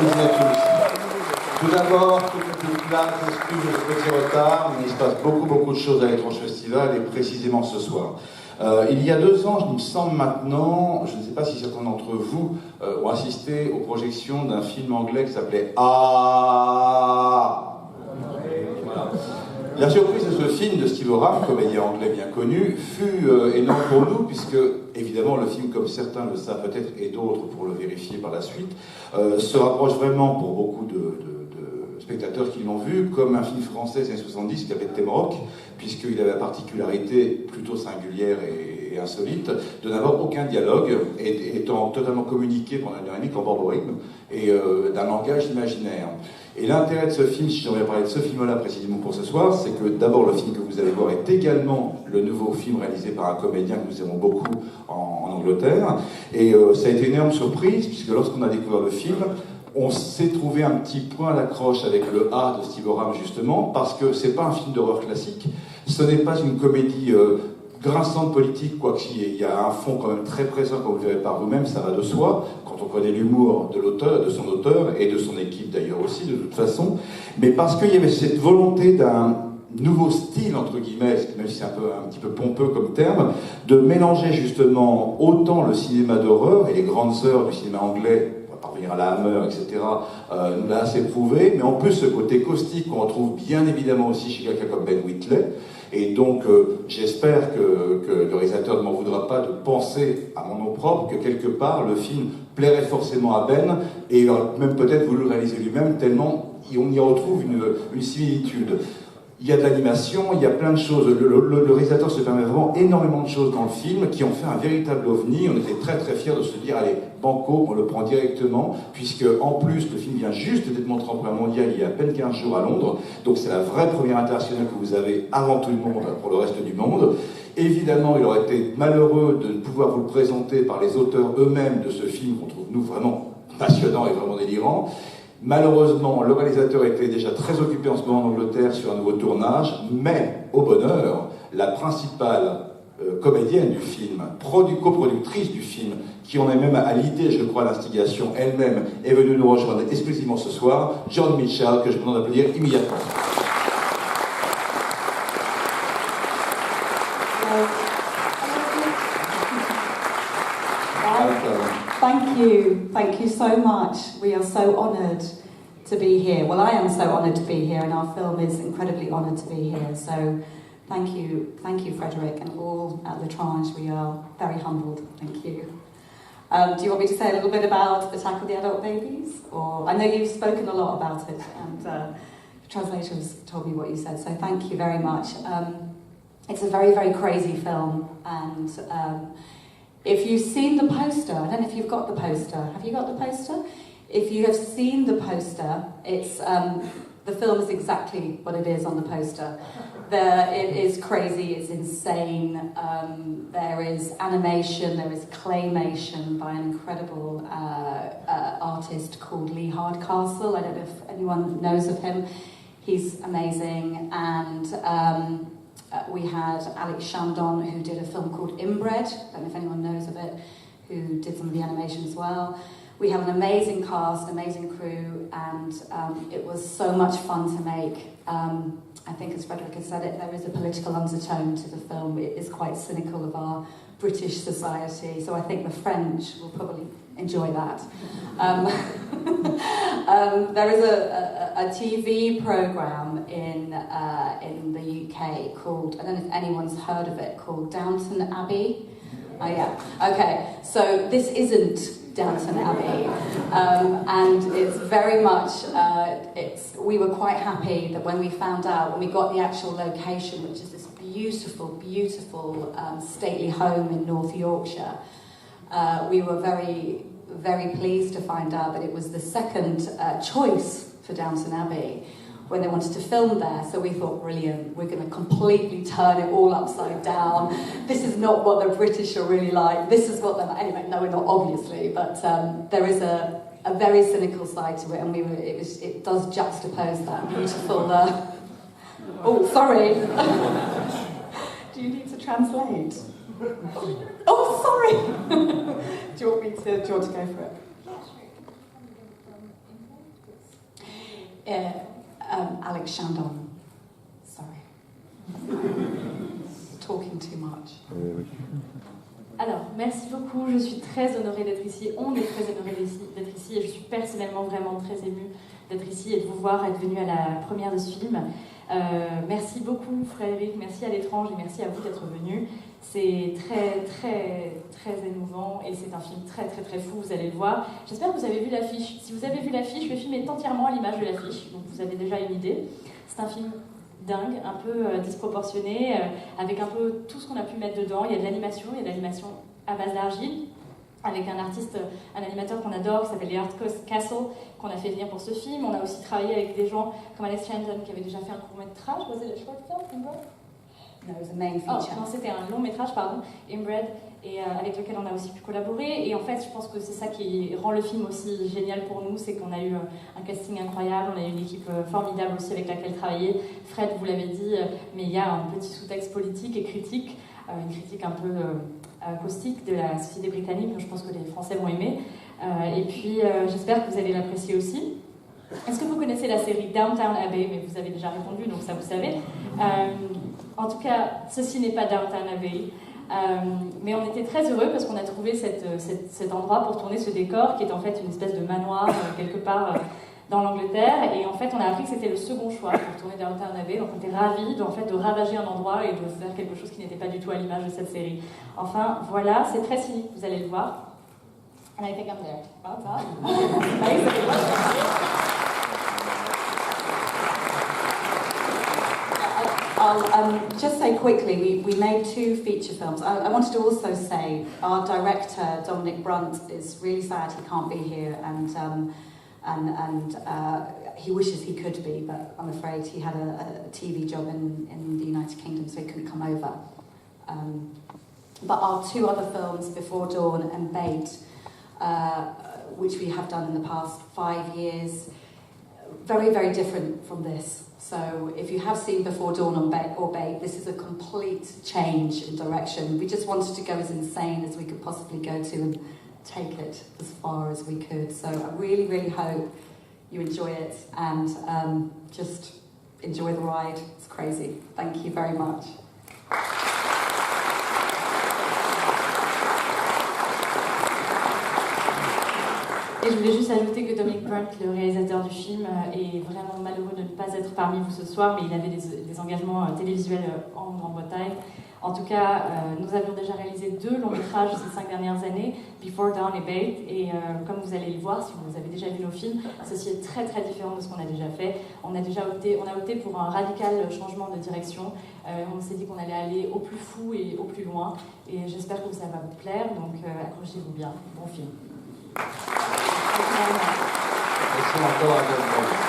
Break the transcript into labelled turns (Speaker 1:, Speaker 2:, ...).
Speaker 1: midi à tous. Tout d'abord, toute classe, excuse le petit retard, mais il se passe beaucoup de choses à l'Étrange Festival, et précisément ce soir. Il y a 2 ans, il me semble maintenant, je ne sais pas si certains d'entre vous ont assisté aux projections d'un film anglais qui s'appelait Ah. Voilà. La surprise de ce film de Steve Oram, comédien anglais bien connu, fut énorme pour nous, puisque, évidemment, le film, comme certains le savent peut-être, et d'autres pour le vérifier par la suite, se rapproche vraiment pour beaucoup de spectateurs qui l'ont vu comme un film français des années 70 qui avait Thème Rock, puisqu'il avait la particularité plutôt singulière et insolite de n'avoir aucun dialogue, et étant totalement communiqué pendant une heure et demie en bord de rythme et d'un langage imaginaire. Et l'intérêt de ce film, si j'aimerais parler de ce film-là précisément pour ce soir, c'est que d'abord le film que vous allez voir est également le nouveau film réalisé par un comédien que nous aimons beaucoup en Angleterre. Et ça a été une énorme surprise, puisque lorsqu'on a découvert le film, on s'est trouvé un petit point d'accroche avec le A de Steve Oram, justement, parce que c'est pas un film d'horreur classique, ce n'est pas une comédie grinçante politique, quoique il y a un fond quand même très présent, comme vous le verrez par vous-même, ça va de soi, quand on connaît l'humour de l'auteur, de son auteur, et de son équipe d'ailleurs aussi, de toute façon, mais parce qu'il y avait cette volonté d'un nouveau style, entre guillemets, même si c'est un petit peu pompeux comme terme, de mélanger justement autant le cinéma d'horreur et les grandes sœurs du cinéma anglais, parvenir à la Hammer, etc., nous l'a assez prouvé, mais en plus ce côté caustique qu'on retrouve bien évidemment aussi chez quelqu'un comme Ben Wheatley, et donc j'espère que le réalisateur ne m'en voudra pas de penser à mon nom propre que quelque part le film plairait forcément à Ben, et il aurait même peut-être voulu le réaliser lui-même, tellement on y retrouve une similitude. Il y a de l'animation, il y a plein de choses. Le réalisateur se permet vraiment énormément de choses dans le film qui ont fait un véritable ovni. On était très fiers de se dire, allez, banco, on le prend directement, puisque en plus, le film vient juste d'être montré en première mondiale il y a à peine 15 jours à Londres. Donc c'est la vraie première internationale que vous avez avant tout le monde pour le reste du monde. Évidemment, il aurait été malheureux de ne pouvoir vous le présenter par les auteurs eux-mêmes de ce film qu'on trouve, nous, vraiment passionnant et vraiment délirant. Malheureusement, le réalisateur était déjà très occupé en ce moment en Angleterre sur un nouveau tournage, mais, au bonheur, la principale comédienne du film, coproductrice du film, qui en est même à l'idée, je crois, à l'instigation elle-même, est venue nous rejoindre exclusivement ce soir, John Mitchell, que je vous demande d'applaudir immédiatement.
Speaker 2: Thank you so much. We are so honoured to be here. Well, I am so honoured to be here, and our film is incredibly honoured to be here. So thank you, Frederick, and all at L'Étrange. We are very humbled. Thank you. Do you want me to say a little bit about Attack of the Adult Babies? Or I know you've spoken a lot about it, and the translators told me what you said, so thank you very much. It's a very crazy film, and if you've seen the poster, I don't know if you've got the poster. Have you got the poster? If you have seen the poster, it's the film is exactly what it is on the poster. It is crazy, it's insane. There is animation, there is claymation by an incredible artist called Lee Hardcastle. I don't know if anyone knows of him. He's amazing. And we had Alex Chandon, who did a film called Inbred. I don't know if anyone knows of it, who did some of the animation as well. We have an amazing cast, amazing crew, and it was so much fun to make. I think, as Frederick has said it, there is a political undertone to the film. It is quite cynical of our British society, so I think the French will probably enjoy that. There is a TV programme in the UK called, I don't know if anyone's heard of it, called Downton Abbey. Oh yeah, okay, so this isn't Downton Abbey, and it's very much, we were quite happy that when we found out, when we got the actual location, which is this beautiful stately home in North Yorkshire, we were very pleased to find out that it was the second choice for Downton Abbey when they wanted to film there. So we thought, brilliant, we're going to completely turn it all upside down. This is not what the British are really like. This is what they're like. Anyway, no, we're not, obviously, but there is a very cynical side to it, and it does juxtapose that beautiful... Oh, sorry. Do you need to translate? Oh, sorry. Do you want to go for it? Alex Chandon. Sorry. Talking too much.
Speaker 3: Alors, merci beaucoup, je suis très honorée d'être ici, on est très honorée d'être ici et je suis personnellement vraiment très émue d'être ici et de vous voir être venu à la première de ce film. Merci beaucoup Frédéric, merci à l'étrange et merci à vous d'être venu. C'est très très très émouvant et c'est un film très très très fou, vous allez le voir. J'espère que vous avez vu l'affiche. Si vous avez vu l'affiche, le film est entièrement à l'image de l'affiche, donc vous avez déjà une idée. C'est un film dingue, un peu disproportionné, avec un peu tout ce qu'on a pu mettre dedans. Il y a de l'animation à base d'argile, avec un artiste, un animateur qu'on adore, qui s'appelle Art Castle, qu'on a fait venir pour ce film. On a aussi travaillé avec des gens comme Alex Chandon, qui avait déjà fait un court-métrage. Was it a short film, Inbred?
Speaker 2: No, it was a main feature.
Speaker 3: Oh, non, c'était un long-métrage, pardon, Inbred, et avec lequel on a aussi pu collaborer. Et en fait, je pense que c'est ça qui rend le film aussi génial pour nous, c'est qu'on a eu un casting incroyable, on a eu une équipe formidable aussi avec laquelle travailler. Fred, vous l'avez dit, mais il y a un petit sous-texte politique et critique, une critique un peu caustique de la société britannique, que je pense que les Français vont aimer. Et puis, j'espère que vous allez l'apprécier aussi. Est-ce que vous connaissez la série Downton Abbey? Mais vous avez déjà répondu, donc ça vous savez. En tout cas, ceci n'est pas Downton Abbey. Mais on était très heureux parce qu'on a trouvé cet endroit pour tourner ce décor qui est en fait une espèce de manoir quelque part dans l'Angleterre. Et en fait, on a appris que c'était le second choix pour tourner Downton Abbey. Donc on était ravis de ravager un endroit et de faire quelque chose qui n'était pas du tout à l'image de cette série. Enfin, voilà, c'est très cynique, vous allez le voir. And I think I'm there. Well done.
Speaker 2: I'll just say quickly, we made 2 feature films. I wanted to also say our director, Dominic Brunt, is really sad he can't be here, and he wishes he could be, but I'm afraid he had a TV job in the United Kingdom, so he couldn't come over. But our 2 other films, Before Dawn and Bait, which we have done in the past 5 years, very, very different from this. So if you have seen Before Dawn or Bait, this is a complete change in direction. We just wanted to go as insane as we could possibly go to and take it as far as we could. So I really, really hope you enjoy it and just enjoy the ride. It's crazy. Thank you very much.
Speaker 3: Et je voulais juste ajouter que Dominic Brunt, le réalisateur du film, est vraiment malheureux de ne pas être parmi vous ce soir, mais il avait des engagements télévisuels en Grande-Bretagne. En tout cas, nous avions déjà réalisé 2 longs métrages ces 5 dernières années, Before Dawn et Bait, et comme vous allez le voir, si vous avez déjà vu nos films, ceci est très très différent de ce qu'on a déjà fait. On a opté pour un radical changement de direction. On s'est dit qu'on allait aller au plus fou et au plus loin, et j'espère que ça va vous plaire, donc accrochez-vous bien. Bon film.
Speaker 1: Merci encore à vous.